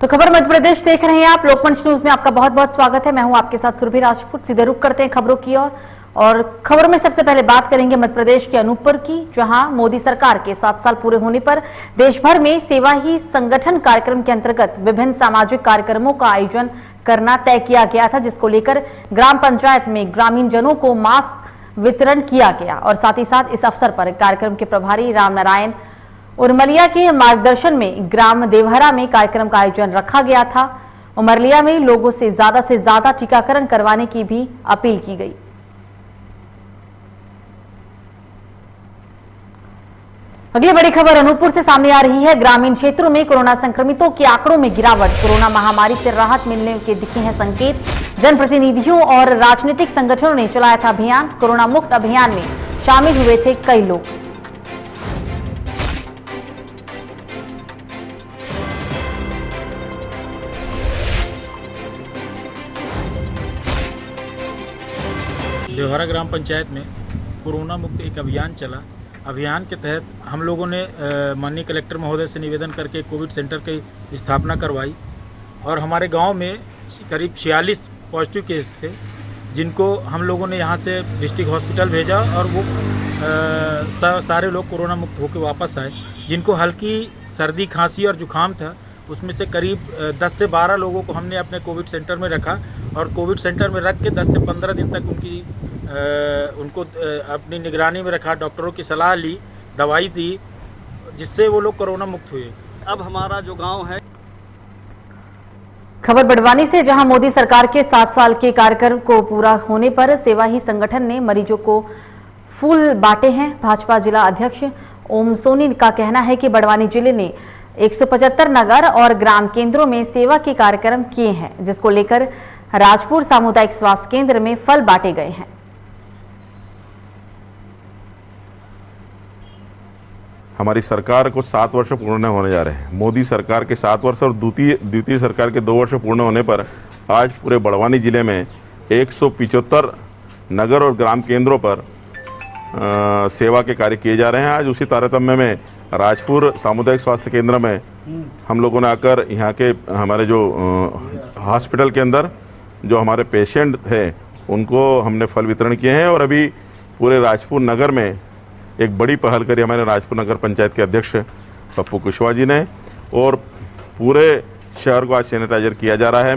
तो खबर मध्य प्रदेश देख रहे हैं आप। लोकमंच न्यूज में आपका बहुत बहुत स्वागत है। मैं हूं आपके साथ सुरभि राजपूत। सीधे रुख करते हैं खबरों की ओर और खबरों में सबसे पहले बात करेंगे मध्य प्रदेश के अनूपपुर की, जहां मोदी सरकार के 7 साल पूरे होने पर देश भर में सेवा ही संगठन कार्यक्रम के अंतर्गत विभिन्न सामाजिक कार्यक्रमों का आयोजन करना तय किया गया था, जिसको लेकर ग्राम पंचायत में ग्रामीण जनों को मास्क वितरण किया गया। और साथ ही साथ इस अवसर पर कार्यक्रम के प्रभारी राम नारायण उमरलिया के मार्गदर्शन में ग्राम देवहरा में कार्यक्रम का आयोजन रखा गया था। उमरलिया में लोगों से ज्यादा टीकाकरण करवाने की भी अपील की गई। अगली बड़ी खबर अनूपपुर से सामने आ रही है। ग्रामीण क्षेत्रों में कोरोना संक्रमितों के आंकड़ों में गिरावट। कोरोना महामारी से राहत मिलने के दिखे हैं संकेत। जनप्रतिनिधियों और राजनीतिक संगठनों ने चलाया था अभियान। कोरोना मुक्त अभियान में शामिल हुए थे कई लोग। देवहरा ग्राम पंचायत में कोरोना मुक्त एक अभियान चला। अभियान के तहत हम लोगों ने माननीय कलेक्टर महोदय से निवेदन करके कोविड सेंटर की स्थापना करवाई और हमारे गांव में करीब 46 पॉजिटिव केस थे, जिनको हम लोगों ने यहां से डिस्ट्रिक्ट हॉस्पिटल भेजा और वो सारे लोग कोरोना मुक्त होकर वापस आए। जिनको हल्की सर्दी खांसी और जुकाम था, उसमें से करीब 10 से 12 लोगों को हमने अपने कोविड सेंटर में रखा और कोविड सेंटर में रख के 10 से 15 दिन तक उनको अपनी निगरानी में रखा। डॉक्टरों की सलाह ली, दवाई दी, जिससे वो लोग कोरोना मुक्त हुए। अब हमारा जो गांव है। खबर बड़वानी से, जहां मोदी सरकार के 7 साल के कार्यक्रम को पूरा होने पर सेवा ही संगठन ने मरीजों को फूल बांटे हैं। भाजपा जिला अध्यक्ष ओम सोनी का कहना है कि बड़वानी जिले ने 175 नगर और ग्राम केंद्रों में सेवा के कार्यक्रम किए हैं, जिसको लेकर राजपुर सामुदायिक स्वास्थ्य केंद्र में फल बांटे गए हैं। हमारी सरकार को 7 वर्ष पूर्ण होने जा रहे हैं। मोदी सरकार के 7 वर्ष और द्वितीय सरकार के 2 वर्ष पूर्ण होने पर आज पूरे बड़वानी जिले में 175 नगर और ग्राम केंद्रों पर सेवा के कार्य किए जा रहे हैं। आज उसी तारतम्य में राजपुर सामुदायिक स्वास्थ्य केंद्र में हम लोगों ने आकर यहाँ के हमारे जो हॉस्पिटल के अंदर जो हमारे पेशेंट हैं उनको हमने फल वितरण किए हैं। और अभी पूरे राजपुर नगर में एक बड़ी पहल करी हमारे राजपुर नगर पंचायत के अध्यक्ष पप्पू कुशवाहा जी ने, और पूरे शहर को आज सैनिटाइजर किया जा रहा है।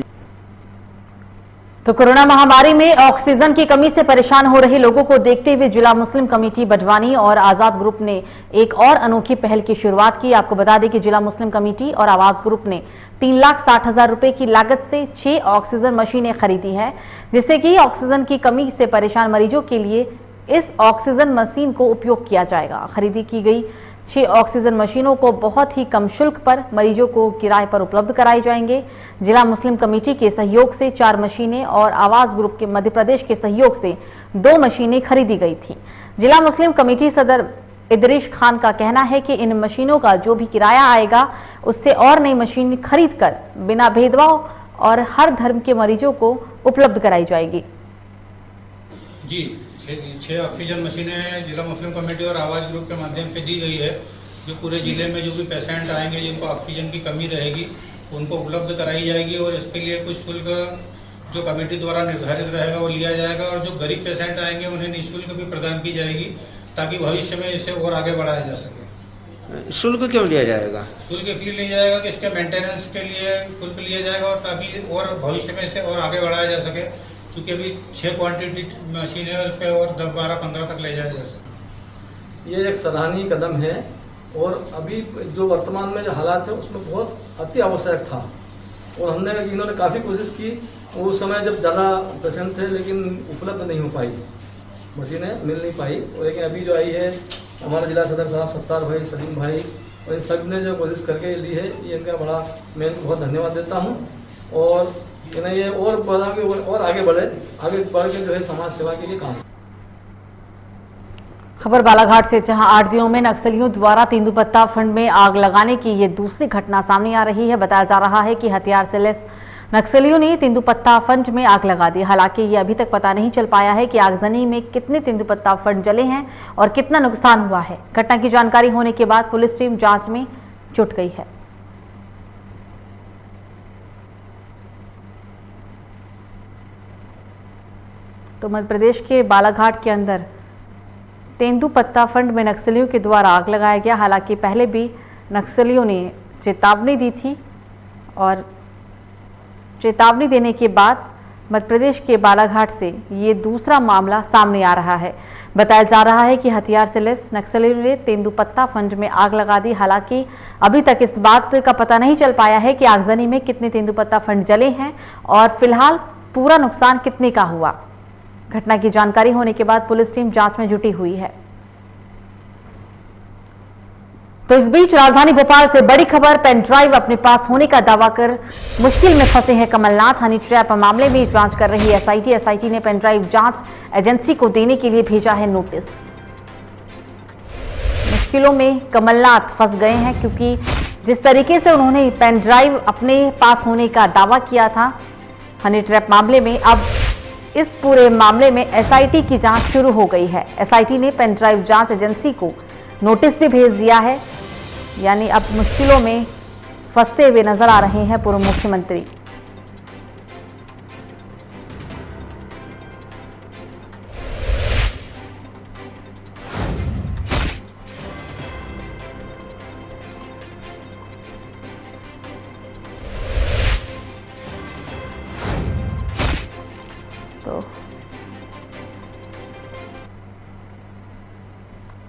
तो कोरोना महामारी में ऑक्सीजन की कमी से परेशान हो रहे लोगों को देखते हुए जिला मुस्लिम कमेटी बड़वानी और आजाद ग्रुप ने एक और अनोखी पहल की शुरुआत की। आपको बता दें कि जिला मुस्लिम कमेटी और आवास ग्रुप ने 3,60,000 रुपए की लागत से 6 ऑक्सीजन मशीनें खरीदी है, जिससे कि ऑक्सीजन की कमी से परेशान मरीजों के लिए इस ऑक्सीजन मशीन को उपयोग किया जाएगा। खरीदी की गई 6 ऑक्सीजन मशीनों को बहुत ही कम शुल्क पर मरीजों को किराए पर उपलब्ध कराए जाएंगे। जिला मुस्लिम कमेटी के सहयोग से 4 मशीनें और आवास ग्रुप के मध्य प्रदेश के सहयोग से 2 मशीनें खरीदी गई थी। जिला मुस्लिम कमेटी सदर इदरीश खान का कहना है कि इन मशीनों का जो भी किराया आएगा उससे और नई मशीन खरीद कर बिना भेदभाव और हर धर्म के मरीजों को उपलब्ध कराई जाएगी। जी 6 ऑक्सीजन मशीनें जिला मुस्लिम कमेटी और आवाज ग्रुप के माध्यम से दी गई है। जो पूरे जिले में जो भी पेशेंट आएंगे जिनको ऑक्सीजन की कमी रहेगी उनको उपलब्ध कराई जाएगी और इसके लिए कुछ शुल्क जो कमेटी द्वारा निर्धारित रहेगा वो लिया जाएगा। और जो गरीब पेशेंट आएंगे उन्हें निःशुल्क भी प्रदान की जाएगी ताकि भविष्य में इसे और आगे बढ़ाया जा सके। शुल्क क्यों लिया जाएगा? शुल्क इसलिए लिया जाएगा कि इसके मेंटेनेंस के लिए शुल्क लिया जाएगा और ताकि और भविष्य में इसे और आगे बढ़ाया जा सके। चूँकि अभी 6 क्वांटिटी मशीन है और फिर और 10, 12, 15 तक ले जाया जा सके। ये एक सराहनीय कदम है और अभी जो वर्तमान में जो हालात है उसमें बहुत अति आवश्यक था और इन्होंने काफ़ी कोशिश की। उस समय जब ज़्यादा पेशेंट थे लेकिन उपलब्ध नहीं हो पाई, मशीनें मिल नहीं पाई। और लेकिन अभी जो आई है हमारे जिला सदर साहब सत्तार भाई, सलीम भाई और इन सब ने जो कोशिश करके ली है, ये इनका बड़ा मैं इनको बहुत धन्यवाद देता हूँ। और इन्हें ये और बढ़ा के और आगे बढ़ के जो है समाज सेवा के लिए काम। खबर बालाघाट से, जहां 8 दिनों में नक्सलियों द्वारा तेंदुपत्ता फंड में आग लगाने की ये दूसरी घटना सामने आ रही है। बताया जा रहा है कि हथियार से लैस नक्सलियों ने तेंदुपत्ता फंड में आग लगा दी। हालांकि ये अभी तक पता नहीं चल पाया है कि आगजनी में कितने तेंदुपत्ता फंड जले हैं और कितना नुकसान हुआ है। घटना की जानकारी होने के बाद पुलिस टीम जांच में जुट गई है। तो मध्य प्रदेश के बालाघाट के अंदर तेंदुपत्ता फंड में नक्सलियों के द्वारा आग लगाया गया। हालांकि पहले भी नक्सलियों ने चेतावनी दी थी और चेतावनी देने के बाद मध्य प्रदेश के बालाघाट से ये दूसरा मामला सामने आ रहा है। बताया जा रहा है कि हथियार से लैस नक्सलियों ने तेंदुपत्ता फंड में आग लगा दी। हालांकि अभी तक इस बात का पता नहीं चल पाया है कि आगजनी में कितने तेंदुपत्ता फंड जले हैं और फिलहाल पूरा नुकसान कितने का हुआ। घटना की जानकारी होने के बाद पुलिस टीम जांच में जुटी हुई है। तो इस बीच राजधानी भोपाल से बड़ी खबर, पेन ड्राइव अपने पास होने का दावा कर मुश्किल में फंसे हैं कमलनाथ। हनी ट्रैप मामले में जांच कर रही एसआईटी ने पेन ड्राइव जांच एजेंसी को देने के लिए भेजा है नोटिस। मुश्किलों में कमलनाथ फंस गए हैं क्योंकि जिस तरीके से उन्होंने पेन ड्राइव अपने पास होने का दावा किया था हनी ट्रैप मामले में, अब इस पूरे मामले में एसआईटी की जांच शुरू हो गई है। एसआईटी ने पेन ड्राइव जांच एजेंसी को नोटिस भी भेज दिया है। यानी अब मुश्किलों में फंसते हुए नजर आ रहे हैं पूर्व मुख्यमंत्री।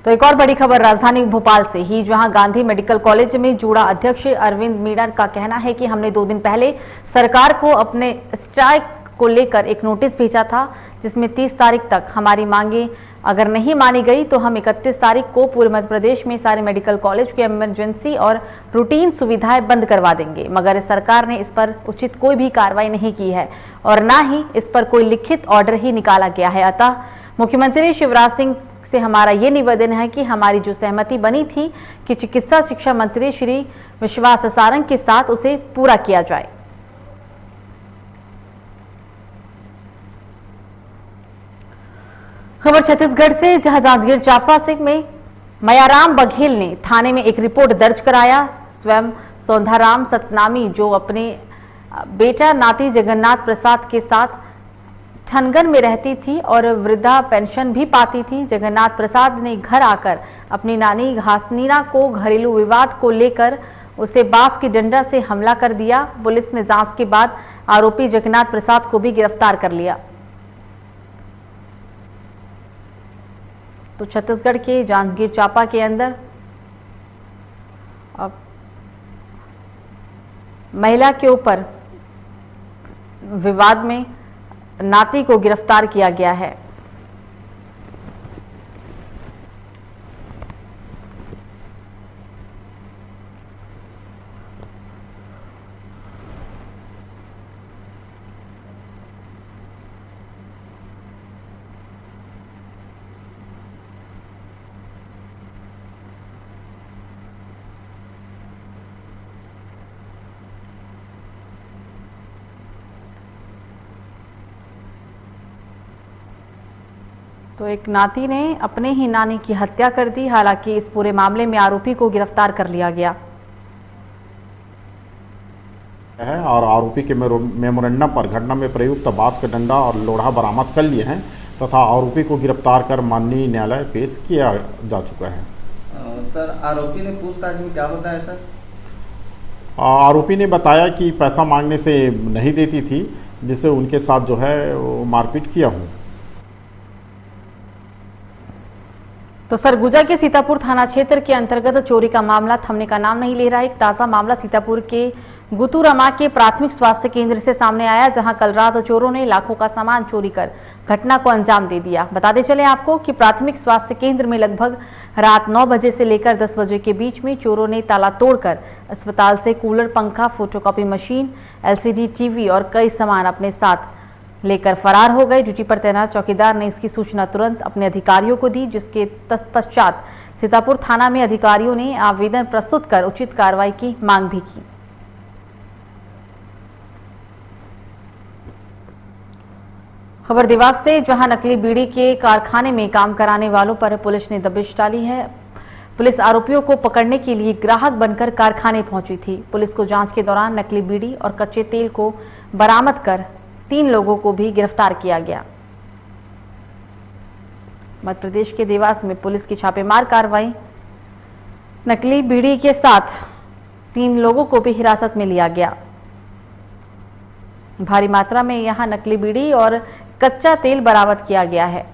तो एक और बड़ी खबर राजधानी भोपाल से ही, जहां गांधी मेडिकल कॉलेज में जुड़ा अध्यक्ष अरविंद मीणा का कहना है कि हमने 2 दिन पहले सरकार को अपने स्ट्राइक को लेकर एक नोटिस भेजा था, जिसमें 30 तारीख तक हमारी मांगे अगर नहीं मानी गई तो हम 31 तारीख को पूरे मध्य प्रदेश में सारे मेडिकल कॉलेज की इमरजेंसी और रूटीन सुविधाएं बंद करवा देंगे। मगर सरकार ने इस पर उचित कोई भी कार्रवाई नहीं की है और न ही इस पर कोई लिखित ऑर्डर ही निकाला गया है। अतः मुख्यमंत्री शिवराज सिंह से हमारा ये निवेदन है कि हमारी जो सहमति बनी थी कि चिकित्सा शिक्षा मंत्री श्री विश्वास सारंग के साथ उसे पूरा किया जाए। खबर छत्तीसगढ़ से, जहां जांजगीर चांपा से में मयाराम बघेल ने थाने में एक रिपोर्ट दर्ज कराया। स्वयं सौंधाराम सतनामी जो अपने बेटा नाती जगन्नाथ प्रसाद के साथ ठनगन में रहती थी और वृद्धा पेंशन भी पाती थी, जगन्नाथ प्रसाद ने घर आकर अपनी नानी घासनीना को घरेलू विवाद को लेकर उसे बांस की डंडा से हमला कर दिया। पुलिस ने जांच के बाद आरोपी जगन्नाथ प्रसाद को भी गिरफ्तार कर लिया। तो छत्तीसगढ़ के जांजगीर चांपा के अंदर अब महिला के ऊपर विवाद में नाती को गिरफ्तार किया गया है। तो एक नाती ने अपने ही नानी की हत्या कर दी। हालांकि इस पूरे मामले में आरोपी को गिरफ्तार कर लिया गया है और आरोपी के मेमोरेंडम पर घटना में प्रयुक्त बांस का डंडा और लोढ़ा बरामद कर लिए हैं तथा आरोपी को गिरफ्तार कर माननीय न्यायालय पेश किया जा चुका है। सर, आरोपी ने पूछताछ में क्या बताया सर? आरोपी ने बताया कि पैसा मांगने से नहीं देती थी, जिससे उनके साथ जो है वो मारपीट किया हूँ। तो सरगुजा के सीतापुर थाना क्षेत्र के अंतर्गत चोरी का मामला थमने का नाम नहीं ले रहा है। एक ताजा मामला सीतापुर के गुतुरमा के प्राथमिक स्वास्थ्य केंद्र से सामने आया, जहां कल रात चोरों ने लाखों का सामान चोरी कर घटना को अंजाम दे दिया। बताते चले आपको कि प्राथमिक स्वास्थ्य केंद्र में लगभग रात 9 बजे से लेकर 10 बजे के बीच में चोरों ने ताला तोड़कर अस्पताल से कूलर, पंखा, फोटोकॉपी मशीन, LCD टीवी और कई सामान अपने साथ लेकर फरार हो गए। ड्यूटी पर तैनात चौकीदार ने इसकी सूचना तुरंत अपने अधिकारियों को दी, जिसके तत्पश्चात सीतापुर थाना में अधिकारियों ने आवेदन प्रस्तुत कर उचित कार्रवाई की मांग भी की। खबर देवास से, जहां नकली बीड़ी के कारखाने में काम कराने वालों पर पुलिस ने दबिश डाली है। पुलिस आरोपियों को पकड़ने के लिए ग्राहक बनकर कारखाने पहुंची थी। पुलिस को जांच के दौरान नकली बीड़ी और कच्चे तेल को बरामद कर 3 लोगों को भी गिरफ्तार किया गया। मध्य प्रदेश के देवास में पुलिस की छापेमार कार्रवाई। नकली बीड़ी के साथ 3 लोगों को भी हिरासत में लिया गया। भारी मात्रा में यहां नकली बीड़ी और कच्चा तेल बरामद किया गया है।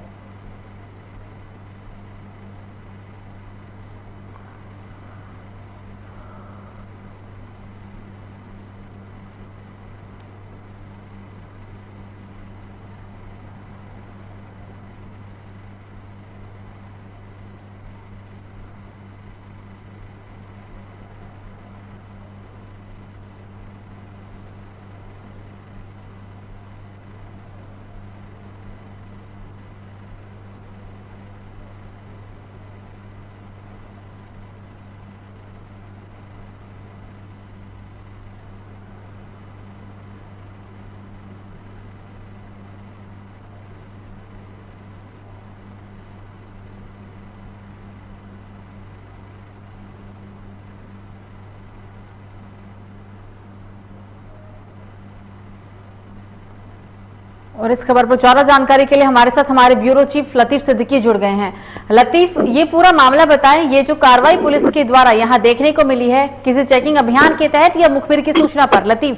और इस खबर पर ज्यादा जानकारी के लिए हमारे साथ हमारे ब्यूरो चीफ लतीफ सिद्दीकी जुड़ गए हैं। लतीफ, ये पूरा मामला बताएं, ये जो कार्रवाई पुलिस के द्वारा यहाँ देखने को मिली है, किसी चेकिंग अभियान के तहत या मुखबिर की सूचना पर? लतीफ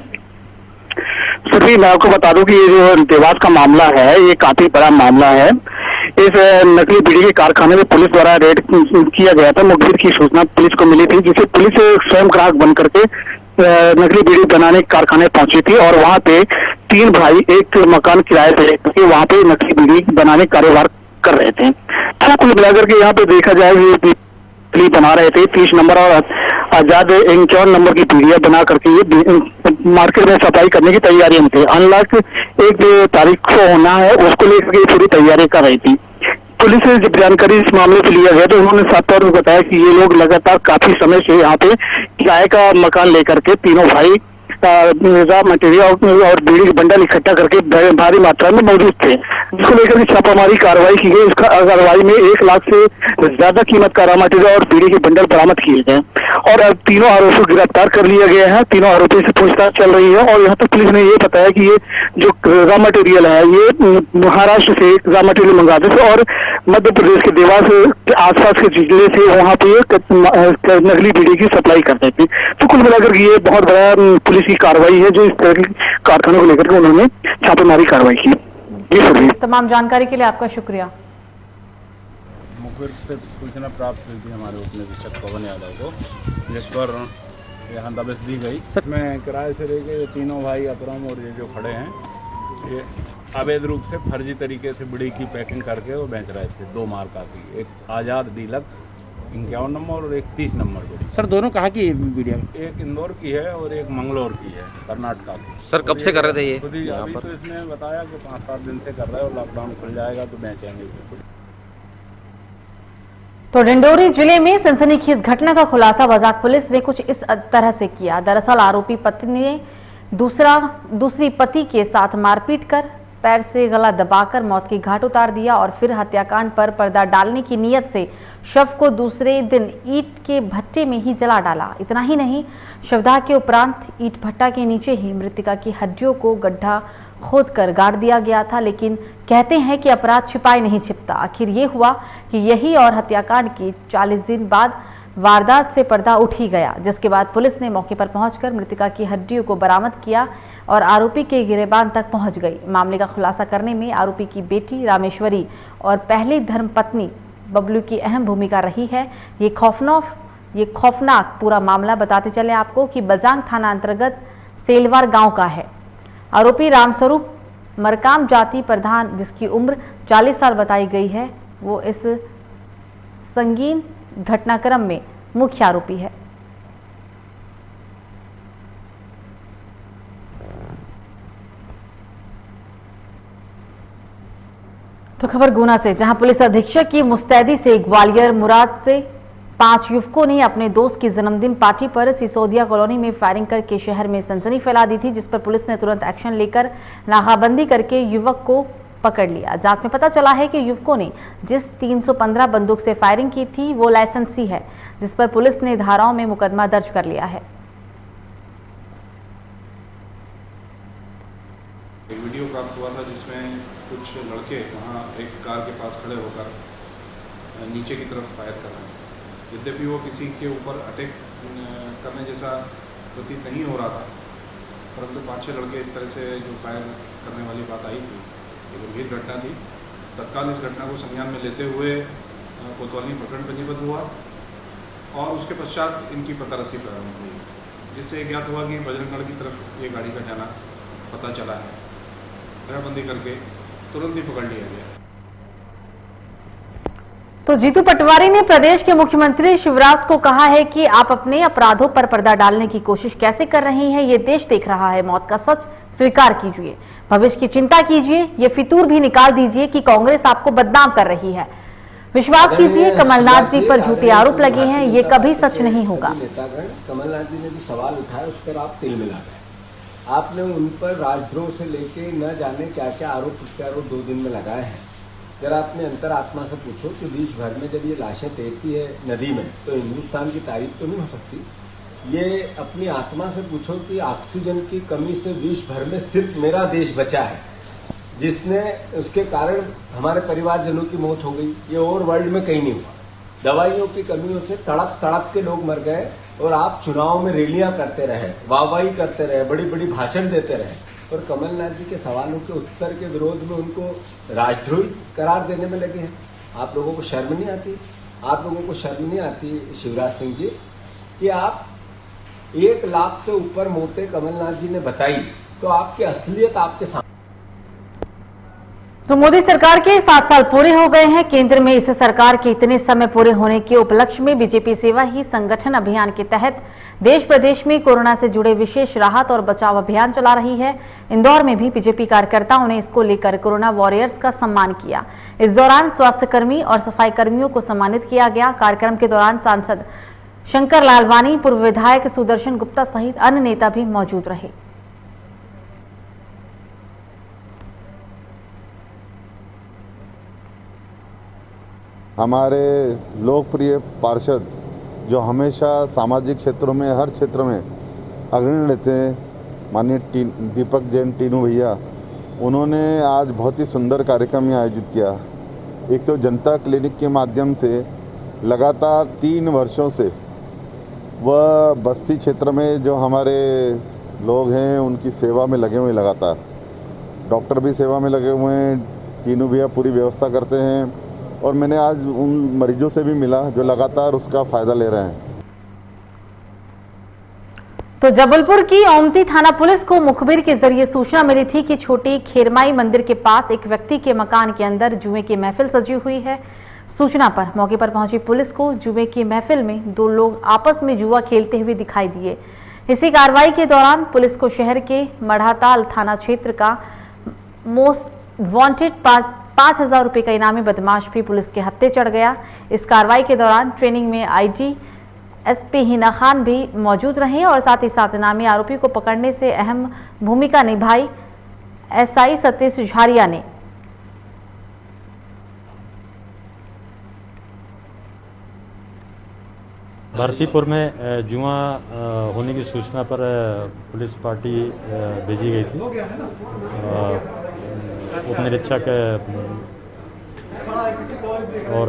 सभी मैं आपको बता दूं कि ये जो देवास का मामला है ये काफी बड़ा मामला है। इस नकली बीड़ी के कारखाने में पुलिस द्वारा रेड किया गया था। मुखबिर की सूचना पुलिस को मिली थी, जिसे पुलिस स्वयं ग्राहक बन करके नकली बीड़ी बनाने कारखाने पहुंची थी और वहां पे 3 भाई एक मकान किराए पे लेकर वहां पे नकली बीड़ी बनाने कारोबार कर रहे थे। कुल मिलाकर के यहाँ पे देखा जाए ये बना रहे थे 30 नंबर और आजाद 51 नंबर की बीड़ियां बना करके ये मार्केट में सप्लाई करने की तैयारी में थे। अनलॉक 1 तारीख को होना है, उसको लेकर के पूरी तैयारी कर रही थी। पुलिस से जब जानकारी इस मामले पे लिया गया तो उन्होंने साफ तौर पर बताया कि ये लोग लगातार काफी समय से यहाँ पे किराए का मकान लेकर के तीनों भाई रॉ मटेरियल और बीड़ी के बंडल इकट्ठा करके भारी मात्रा में मौजूद थे, जिसको लेकर छापामारी कार्रवाई की गई। इस कार्रवाई में 1 लाख से ज्यादा कीमत का रॉ मटेरियल और बीड़ी के बंडल बरामद किए गए और अब तीनों आरोपियों को गिरफ्तार कर लिया गया है। तीनों आरोपियों से पूछताछ चल रही है और यहाँ तक पुलिस ने ये बताया कि ये जो रॉ मटेरियल है ये महाराष्ट्र से रॉ मटेरियल मंगाते थे और मध्य प्रदेश के देवास के आसपास के जिले से वहाँ पे नकली बीड़ी की सप्लाई करते थे। तो कुल मिलाकर ये बहुत बड़ा पुलिस की कार्रवाई है जो इस तरह के कारखानों को लेकर के उन्होंने छापेमारी कार्रवाई की। जी सर, तमाम जानकारी के लिए आपका शुक्रिया। मुखबिर से सूचना प्राप्त हुई थी हमारे उप निरीक्षक पवन यादव को, जिस पर यहाँ दबिश दी गई। मैं किराए से लेके ये तीनों भाई अतरम और ये जो खड़े हैं ये अवैध रूप से फर्जी तरीके से बीड़ी की पैकिंग करके वो बेच रहे थे। 2 मार्का की, एक आज़ाद डीलक्स 51 नंबर और एक 30 नंबर बीड़ी। सर दोनों कहाँ की बीड़ियाँ? एक इंदौर की है और एक मंगलौर की है, कर्नाटका की। सर कब से कर रहे थे ये? अभी तो इसने बताया कि 5-7 दिन से कर रहा है और लॉकडाउन खुल जाएगा तो बेचेंगे इसे। तो डिंडोरी जिले में सनसनीखेज घटना का खुलासा वजाक पुलिस ने कुछ इस तरह से किया। दरअसल आरोपी पत्नी ने दूसरी पति के साथ मारपीट कर पैर से गला दबाकर मौत की घाट उतार दिया और फिर हत्याकांड पर पर्दा डालने की नीयत से शव को दूसरे दिन ईंट के भट्टे में ही जला डाला। इतना ही नहीं, शवदाह के उपरांत ईंट भट्टा के नीचे ही मृतका की हड्डियों को गड्ढा खोदकर गाड़ दिया गया था। लेकिन कहते हैं कि अपराध छिपाए नहीं छिपता। आखिर ये हुआ कि यही और हत्याकांड की 40 दिन बाद वारदात से पर्दा उठ ही गया, जिसके बाद पुलिस ने मौके पर पहुंचकर मृतका की हड्डियों को बरामद किया और आरोपी के गिरेबान तक पहुंच गई। मामले का खुलासा करने में आरोपी की बेटी रामेश्वरी और पहली धर्मपत्नी बबलू की अहम भूमिका रही है। ये खौफनाक पूरा मामला बताते चले आपको कि बजांग थाना अंतर्गत सेलवार गांव का है। आरोपी रामस्वरूप मरकाम जाति प्रधान, जिसकी उम्र 40 साल बताई गई है, वो इस संगीन घटनाक्रम में मुख्य आरोपी है। तो खबर गुना से, जहां पुलिस अधीक्षक की मुस्तैदी से ग्वालियर मुराद से 5 युवकों ने अपने दोस्त की जन्मदिन पार्टी पर सिसोदिया कॉलोनी में फायरिंग करके शहर में सनसनी फैला दी थी, जिस पर पुलिस ने तुरंत एक्शन लेकर नाकाबंदी करके युवक को पकड़ लिया। जांच में पता चला है कि युवकों ने जिस 315 बंदूक से फायरिंग की थी वो लाइसेंसी है, जिस पर पुलिस ने धाराओं में मुकदमा दर्ज कर लिया है। एक वीडियो प्राप्त हुआ था जिसमें कुछ लड़के वहाँ एक कार के पास खड़े होकर नीचे की तरफ फायर कर रहा है। यद्यपि वो किसी के ऊपर अटैक करने जैसा प्रतीत नहीं हो रहा था, परंतु 5-6 लड़के इस तरह से जो फायर करने वाली बात आई थी, ये गंभीर घटना थी। तत्काल इस घटना को संज्ञान में लेते हुए कोतवाली प्रकरण पंजीबद्ध हुआ और उसके पश्चात इनकी पतारसी प्रारंभ हुई, जिससे ज्ञात हुआ कि बजरंगगढ़ की तरफ ये गाड़ी का जाना पता चला है। घेराबंदी करके तुरंत ही पकड़ लिया गया। तो जीतू पटवारी ने प्रदेश के मुख्यमंत्री शिवराज को कहा है कि आप अपने अपराधों पर पर्दा डालने की कोशिश कैसे कर रही हैं, ये देश देख रहा है। मौत का सच स्वीकार कीजिए, भविष्य की चिंता कीजिए, ये फितूर भी निकाल दीजिए कि कांग्रेस आपको बदनाम कर रही है। विश्वास कीजिए, कमलनाथ जी पर झूठे आरोप लगे हैं, ये कभी सच नहीं होगा। कमलनाथ जी ने जो सवाल उठाया उस पर आप तिल मिला गए। आपने उन पर राजद्रोह से लेके न जाने क्या क्या आरोप प्रत्यारोप 2 दिन में लगाए हैं। जरा अपने अंतरात्मा से पूछो कि देश भर में जब ये लाशें तैरती है नदी में, तो हिंदुस्तान की तारीफ तो नहीं हो सकती। ये अपनी आत्मा से पूछो कि ऑक्सीजन की कमी से विश्व भर में सिर्फ मेरा देश बचा है, जिसने उसके कारण हमारे परिवारजनों की मौत हो गई। ये और वर्ल्ड में कहीं नहीं हुआ। दवाइयों की कमियों से तड़प तड़प के लोग मर गए और आप चुनाव में रैलियां करते रहे, वाहवाही करते रहे, बड़ी बड़ी भाषण देते रहे और कमलनाथ जी के सवालों के उत्तर के विरोध में उनको राजद्रोही करार देने में लगे हैं। आप लोगों को शर्म नहीं आती? आप लोगों को शर्म नहीं आती शिवराज सिंह जी कि आप 1 लाख से ऊपर मौतें कमलनाथ जी ने बताई, तो आपकी असलियत आपके सामने। तो मोदी सरकार के 7 साल पूरे हो गए हैं। केंद्र में इस सरकार के इतने समय पूरे होने के उपलक्ष्य में बीजेपी सेवा ही संगठन अभियान के तहत देश प्रदेश में कोरोना से जुड़े विशेष राहत और बचाव अभियान चला रही है। इंदौर में भी बीजेपी कार्यकर्ताओं ने इसको लेकर कोरोना वॉरियर्स का सम्मान किया। इस दौरान स्वास्थ्य कर्मी और सफाई कर्मियों को सम्मानित किया गया। कार्यक्रम के दौरान सांसद शंकर लालवानी, पूर्व विधायक सुदर्शन गुप्ता सहित अन्य नेता भी मौजूद रहे। हमारे लोकप्रिय पार्षद जो हमेशा सामाजिक क्षेत्रों में हर क्षेत्र में अग्रणी रहते हैं, माननीय दीपक जैन टीनू भैया, उन्होंने आज बहुत ही सुंदर कार्यक्रम आयोजित किया। एक तो जनता क्लिनिक के माध्यम से लगातार 3 वर्षों से वह बस्ती क्षेत्र में जो हमारे लोग हैं उनकी सेवा में लगे हुए, लगातार डॉक्टर भी सेवा में लगे हुए हैं, टीनू भैया पूरी व्यवस्था करते हैं और मैंने आज उन मरीजों से भी मिला जो लगातार उसका फायदा ले रहे हैं। तो जबलपुर की ओमती थाना पुलिस को मुखबिर के जरिए सूचना मिली थी कि छोटी खेरमाई मंदिर के पास एक व्यक्ति के मकान के अंदर जुए की महफिल सजी हुई है। सूचना पर मौके पर पहुंची पुलिस को जुए की महफिल में 2 लोग आपस में जुआ खेलते हुए दिखाई दिए। इसी कार्रवाई के दौरान पुलिस को शहर के मढ़ाताल थाना क्षेत्र का मोस्ट वांटेड 5,000 रुपए का इनामी बदमाश भी पुलिस के हत्थे चढ़ गया। इस कार्रवाई के दौरान ट्रेनिंग में आईजी एसपी हिना खान भी मौजूद रहे और साथ ही साथ इनामी आरोपी को पकड़ने से अहम भूमिका निभाई एसआई सतीश झारिया ने। भारतीपुर में जुआ होने की सूचना पर पुलिस पार्टी भेजी गई थी। उप निरीक्षक और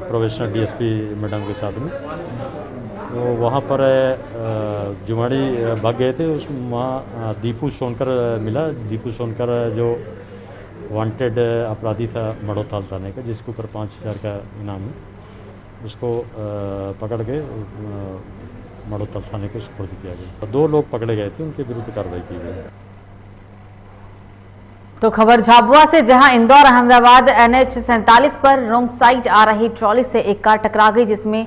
प्रोबेशनर डीएसपी मैडम के साथ में तो वहाँ पर जुमाड़ी भाग गए थे। उस वहाँ दीपू सोनकर मिला। दीपू सोनकर जो वांटेड अपराधी था मड़ोताल थाने का, जिसके ऊपर 5,000 का इनाम है, उसको पकड़ के मड़ोताल थाने को सुपुर्द किया गया। 2 लोग पकड़े गए थे, उनके विरुद्ध कार्रवाई की गई। तो खबर झाबुआ से, जहां इंदौर अहमदाबाद NH 47 पर रोंग साइड आ रही ट्रॉली से एक कार टकरा गई, जिसमें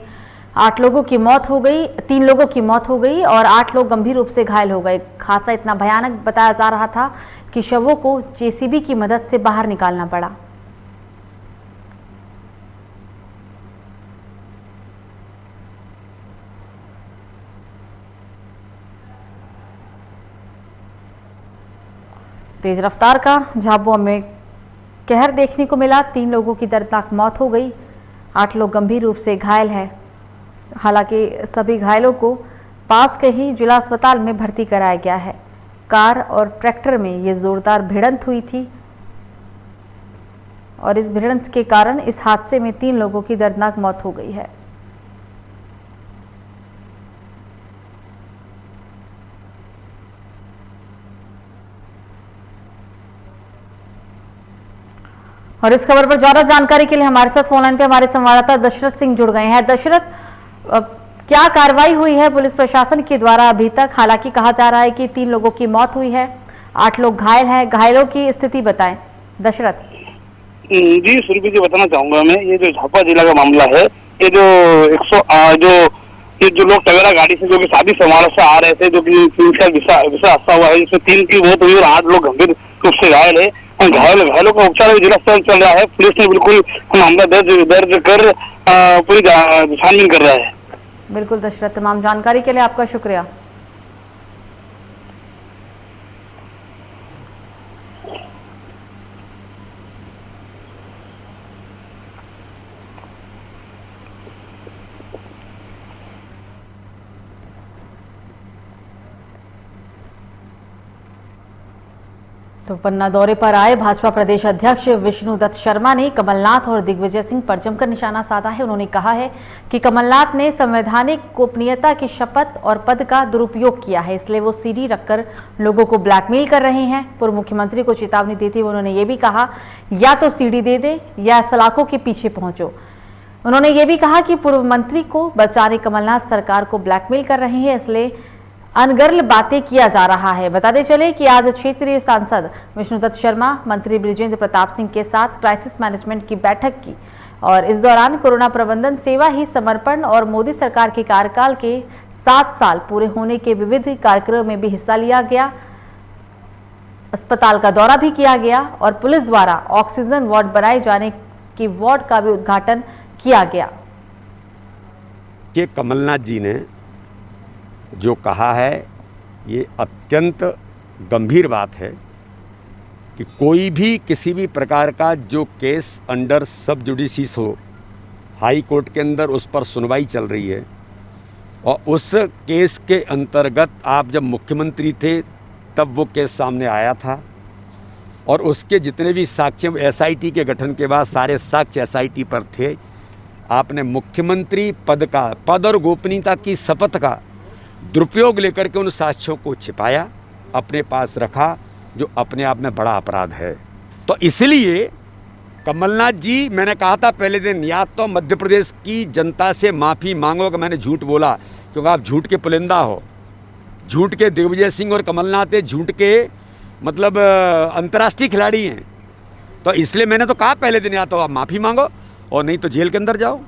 8 लोगों की मौत हो गई, 3 लोगों की मौत हो गई और 8 लोग गंभीर रूप से घायल हो गए। हादसा इतना भयानक बताया जा रहा था कि शवों को जेसीबी की मदद से बाहर निकालना पड़ा। तेज रफ्तार का झाबुआ में कहर देखने को मिला। 3 लोगों की दर्दनाक मौत हो गई, 8 लोग गंभीर रूप से घायल हैं। हालांकि सभी घायलों को पास के ही जिला अस्पताल में भर्ती कराया गया है। कार और ट्रैक्टर में ये जोरदार भिड़ंत हुई थी। और इस भिड़ंत के कारण इस हादसे में 3 लोगों की दर्दनाक मौत हो गई है। और इस खबर पर ज्यादा जानकारी के लिए हमारे साथ फोन लाइन पे हमारे संवाददाता दशरथ सिंह जुड़ गए हैं। दशरथ, क्या कार्रवाई हुई है पुलिस प्रशासन के द्वारा अभी तक? हालांकि कहा जा रहा है कि 3 लोगों की मौत हुई है, 8 लोग घायल हैं। घायलों की स्थिति बताएं दशरथ। जी सुरभि जी, बताना चाहूंगा मैं, ये जो झापा जिला का मामला है, ये जो 100 जो लोग टवेरा गाड़ी से जो कि शादी समारोह से आ रहे थे, जो कि 3 विषा हादसा हुआ है, जिसमें 3 की मौत हुई और 8 लोग गंभीर रूप से घायल है। घायलों का उपचार जिला स्तर चल रहा है। पुलिस ने बिल्कुल मामला दर्ज कर पूरी छानबीन कर रहा है। बिल्कुल दशरथ, तमाम जानकारी के लिए आपका शुक्रिया। तो पन्ना दौरे पर आए भाजपा प्रदेश अध्यक्ष विष्णुदत्त शर्मा ने कमलनाथ और दिग्विजय सिंह पर जमकर निशाना साधा है। उन्होंने कहा है कि कमलनाथ ने संवैधानिक गोपनीयता की शपथ और पद का दुरुपयोग किया है, इसलिए वो सीडी रखकर लोगों को ब्लैकमेल कर रहे हैं। पूर्व मुख्यमंत्री को चेतावनी देते हुए उन्होंने ये भी कहा, या तो सीडी दे दे या सलाखों के पीछे पहुंचो। उन्होंने ये भी कहा कि पूर्व मंत्री को बचाने कमलनाथ सरकार को ब्लैकमेल कर रहे हैं, इसलिए अनगर्ल बातें किया जा रहा है। बताते चले कि आज क्षेत्रीय सांसद विष्णुदत्त शर्मा मंत्री बृजेंद्र प्रताप सिंह के साथ क्राइसिस मैनेजमेंट की बैठक की और इस दौरान कोरोना प्रबंधन, सेवा ही समर्पण और मोदी सरकार के कार्यकाल के 7 साल पूरे होने के विविध कार्यक्रमों में भी हिस्सा लिया गया। अस्पताल का दौरा भी किया गया और पुलिस द्वारा ऑक्सीजन वार्ड बनाए जाने के वार्ड का भी उद्घाटन किया गया। कि कमलनाथ जी ने जो कहा है ये अत्यंत गंभीर बात है कि कोई भी किसी भी प्रकार का जो केस अंडर सब जुडिशिस हो, हाई कोर्ट के अंदर उस पर सुनवाई चल रही है और उस केस के अंतर्गत आप जब मुख्यमंत्री थे तब वो केस सामने आया था और उसके जितने भी साक्ष्य एसआईटी के गठन के बाद सारे साक्ष्य एसआईटी पर थे। आपने मुख्यमंत्री पद और गोपनीयता की शपथ का दुरुपयोग लेकर के उन साक्ष्यों को छिपाया, अपने पास रखा, जो अपने आप में बड़ा अपराध है। तो इसलिए कमलनाथ जी, मैंने कहा था पहले दिन, या तो मध्य प्रदेश की जनता से माफ़ी मांगो कि मैंने झूठ बोला, क्योंकि आप झूठ के पुलिंदा हो। झूठ के दिग्विजय सिंह और कमलनाथ झूठ के मतलब अंतर्राष्ट्रीय खिलाड़ी हैं। तो इसलिए मैंने तो कहा पहले दिन, या तो आप माफ़ी मांगो और नहीं तो जेल के अंदर जाओ।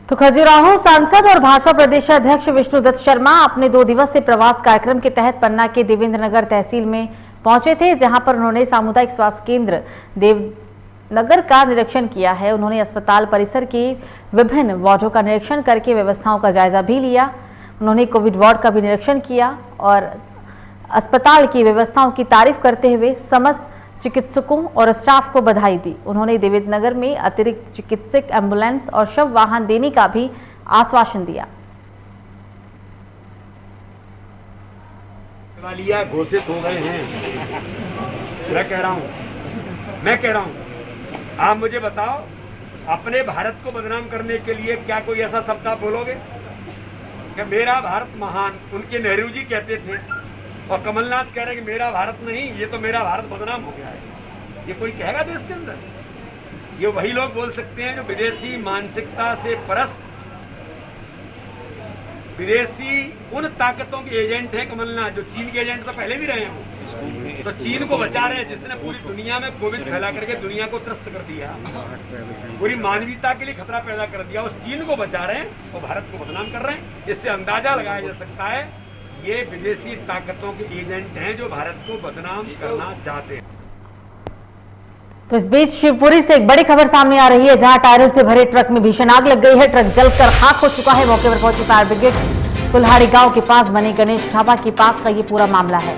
तो खजुराहो सांसद और भाजपा प्रदेश अध्यक्ष विष्णुदत्त शर्मा अपने 2 दिवसीय प्रवास कार्यक्रम के तहत पन्ना के देवेंद्र नगर तहसील में पहुंचे थे, जहां पर उन्होंने सामुदायिक स्वास्थ्य केंद्र देवनगर का निरीक्षण किया है। उन्होंने अस्पताल परिसर के विभिन्न वार्डों का निरीक्षण करके व्यवस्थाओं का जायजा भी लिया। उन्होंने कोविड वार्ड का भी निरीक्षण किया और अस्पताल की व्यवस्थाओं की तारीफ करते हुए समस्त चिकित्सकों और स्टाफ को बधाई दी। उन्होंने देवेंद्र नगर में अतिरिक्त चिकित्सक, एम्बुलेंस और शव वाहन देने का भी आश्वासन दिया। घोषित हो गए हैं। मैं कह रहा हूँ आप मुझे बताओ, अपने भारत को बदनाम करने के लिए क्या कोई ऐसा शब्द आप बोलोगे कि मेरा भारत महान? उनके नेहरू जी कहते थे और कमलनाथ कह रहे हैं कि मेरा भारत नहीं, ये तो मेरा भारत बदनाम हो गया है। ये कोई कहेगा देश के अंदर? ये वही लोग बोल सकते हैं जो विदेशी मानसिकता से परस्त, विदेशी उन ताकतों के एजेंट हैं कमलनाथ, जो चीन के एजेंट तो पहले भी रहे हैं। तो चीन को बचा रहे हैं, जिसने पूरी दुनिया में कोविड फैला करके दुनिया को त्रस्त कर दिया, पूरी मानवीयता के लिए खतरा पैदा कर दिया। उस चीन को बचा रहे हैं और भारत को बदनाम कर रहे हैं। इससे अंदाजा लगाया जा सकता है ये विदेशी ताकतों के एजेंट हैं जो भारत को बदनाम करना चाहते हैं। तो इस बीच शिवपुरी से एक बड़ी खबर सामने आ रही है, जहां टायरों से भरे ट्रक में भीषण आग लग गई है। ट्रक जलकर खाक हो चुका है। मौके पर पहुंची फायर ब्रिगेड। कुल्हाड़ी गांव के पास बने गणेश ढाबा के पास का ये पूरा मामला है।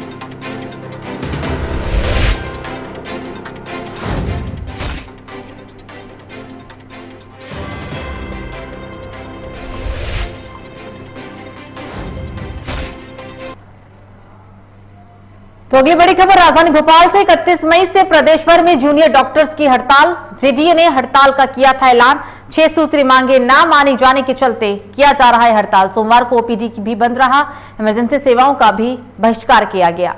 तो अगली बड़ी खबर राजधानी भोपाल से 31 मई से प्रदेश भर में जूनियर डॉक्टर्स की हड़ताल। जेडीए ने हड़ताल का किया था ऐलान। 6 सूत्री मांगे ना माने जाने के चलते किया जा रहा है हड़ताल। सोमवार को ओपीडी भी बंद रहा। इमरजेंसी सेवाओं का भी बहिष्कार किया गया।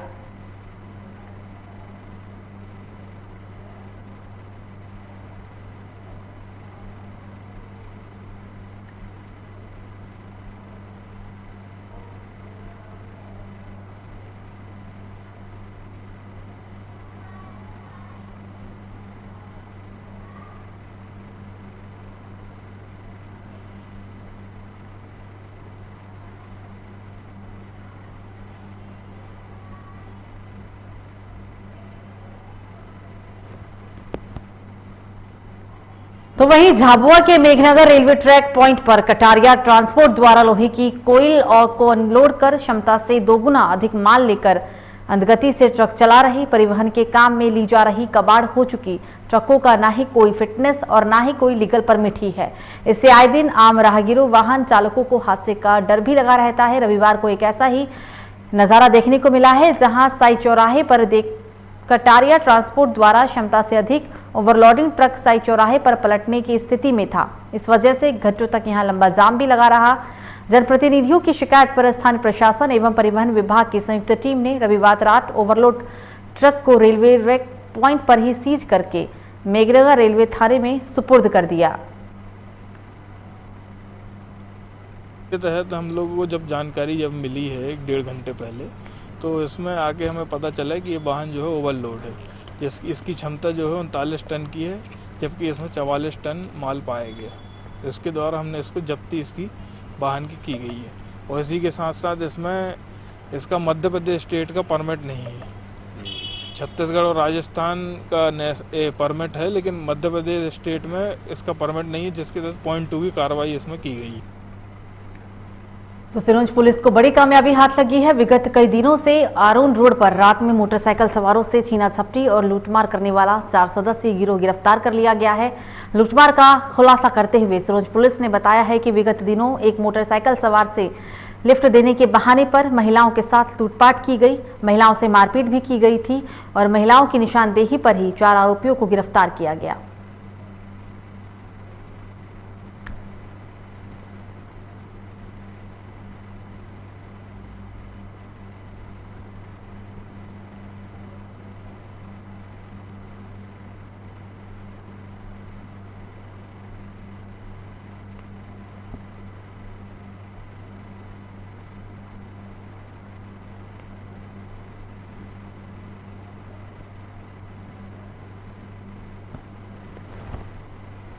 तो वहीं झाबुआ के मेघनगर रेलवे ट्रैक पॉइंट पर कटारिया ट्रांसपोर्ट द्वारा लोहे की कोयल और को अनलोड कर क्षमता से 2 गुना अधिक माल लेकर अंधगति से ट्रक चला रही परिवहन के काम में ली जा रही कबाड़ हो चुकी ट्रकों का ना ही कोई फिटनेस और ना ही कोई लीगल परमिट ही है। इससे आए दिन आम राहगीरों वाहन चालकों को हादसे का डर भी लगा रहता है। रविवार को एक ऐसा ही नजारा देखने को मिला है जहां साई चौराहे पर कटारिया ट्रांसपोर्ट द्वारा क्षमता से अधिक ओवरलोडिंग ट्रक साई चौराहे पर पलटने की स्थिति में था। इस वजह से घंटों तक यहां लंबा जाम भी लगा रहा। जनप्रतिनिधियों की शिकायत पर स्थानीय प्रशासन एवं परिवहन विभाग की संयुक्त टीम ने रविवार रात ओवरलोड ट्रक को रेलवे रेक पॉइंट पर ही सीज करके मेघनगर रेलवे थाने में सुपुर्द कर दिया। के तहत हम लोगों को जब जानकारी मिली है 1-1.5 घंटे पहले, तो इसमें आगे हमें पता चला कि ये वाहन जो है ओवरलोड है। इसकी क्षमता जो है 39 टन की है, जबकि इसमें 44 टन माल पाया गया। इसके द्वारा हमने इसको जब्ती इसकी वाहन की गई है। और इसी के साथ साथ इसमें इसका मध्य प्रदेश स्टेट का परमिट नहीं है। छत्तीसगढ़ और राजस्थान का परमिट है, लेकिन मध्य प्रदेश स्टेट में इसका परमिट नहीं है, जिसके तहत पॉइंट 2 की कार्रवाई इसमें की गई है। तो सिरोंज पुलिस को बड़ी कामयाबी हाथ लगी है। विगत कई दिनों से आरोन रोड पर रात में मोटरसाइकिल सवारों से छीना झपटी और लूटमार करने वाला 4 सदस्यीय गिरोह गिरफ्तार कर लिया गया है। लूटमार का खुलासा करते हुए सिरोंज पुलिस ने बताया है कि विगत दिनों एक मोटरसाइकिल सवार से लिफ्ट देने के बहाने पर महिलाओं के साथ लूटपाट की गई, महिलाओं से मारपीट भी की गई थी और महिलाओं की निशानदेही पर ही 4 आरोपियों को गिरफ्तार किया गया।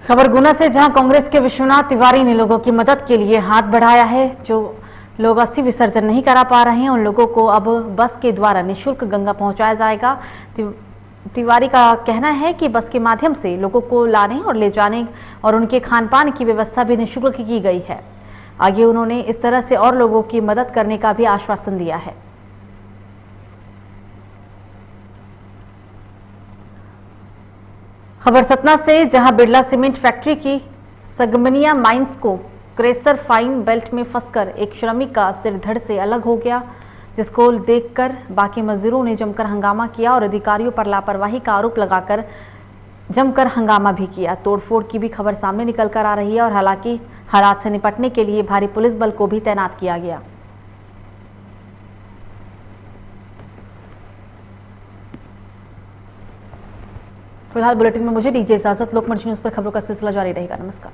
खबर गुना से, जहां कांग्रेस के विश्वनाथ तिवारी ने लोगों की मदद के लिए हाथ बढ़ाया है। जो लोग अस्थि विसर्जन नहीं करा पा रहे हैं उन लोगों को अब बस के द्वारा निःशुल्क गंगा पहुंचाया जाएगा। तिवारी का कहना है कि बस के माध्यम से लोगों को लाने और ले जाने और उनके खान पान की व्यवस्था भी निःशुल्क की गई है। आगे उन्होंने इस तरह से और लोगों की मदद करने का भी आश्वासन दिया है। खबर सतना से, जहां बिरला सीमेंट फैक्ट्री की सगमनिया माइंस को क्रेसर फाइन बेल्ट में फंसकर एक श्रमिक का सिर धड़ से अलग हो गया, जिसको देखकर बाकी मजदूरों ने जमकर हंगामा किया और अधिकारियों पर लापरवाही का आरोप लगाकर जमकर हंगामा भी किया। तोड़फोड़ की भी खबर सामने निकल कर आ रही है और हालांकि हालात से निपटने के लिए भारी पुलिस बल को भी तैनात किया गया। फिलहाल बुलेटिन में मुझे दीजिए इजाजत। लोकमंच न्यूज पर खबरों का सिलसिला जारी रहेगा। नमस्कार।